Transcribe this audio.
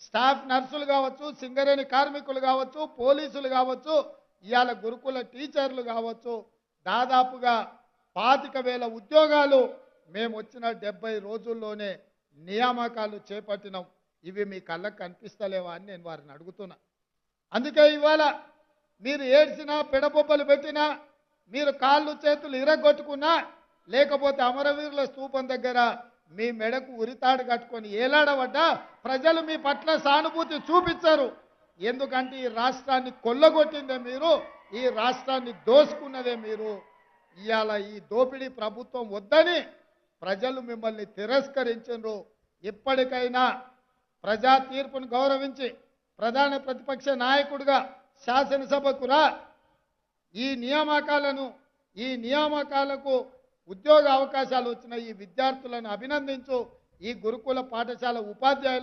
Staff నర్సులు కావచ్చు, సింగరేణి కార్మికులు కావచ్చు, పోలీసులు కావచ్చు, ఇవాళ గురుకుల టీచర్లు కావచ్చు, దాదాపుగా 25,000 ఉద్యోగాలు మేము వచ్చిన 70 రోజుల్లోనే నియామకాలు చేపట్టినాం. ఇవి మీ కళ్ళకు కనిపిస్తలేవా అని నేను వారిని అడుగుతున్నా. అందుకే ఇవాళ మీరు ఏడ్చినా, పెడబొబ్బలు పెట్టినా, మీరు కాళ్ళు చేతులు ఇరగొట్టుకున్నా, లేకపోతే అమరవీరుల స్తూపం దగ్గర మీ మెడకు ఉరితాడు కట్టుకొని ఏలాడబడ్డా ప్రజలు మీ పట్ల సానుభూతి చూపించారు. ఎందుకంటే ఈ రాష్ట్రాన్ని కొల్లగొట్టిందే మీరు, ఈ రాష్ట్రాన్ని దోసుకున్నదే మీరు. ఇవాళ ఈ దోపిడీ ప్రభుత్వం వద్దని ప్రజలు మిమ్మల్ని తిరస్కరించారు. ఇప్పటికైనా ప్రజా తీర్పును గౌరవించి ప్రధాన ప్రతిపక్ష నాయకుడిగా శాసనసభకు రా. ఈ నియామకాలకు ఉద్యోగ అవకాశాలు వచ్చిన ఈ విద్యార్థులను అభినందించు. ఈ గురుకుల పాఠశాల ఉపాధ్యాయులు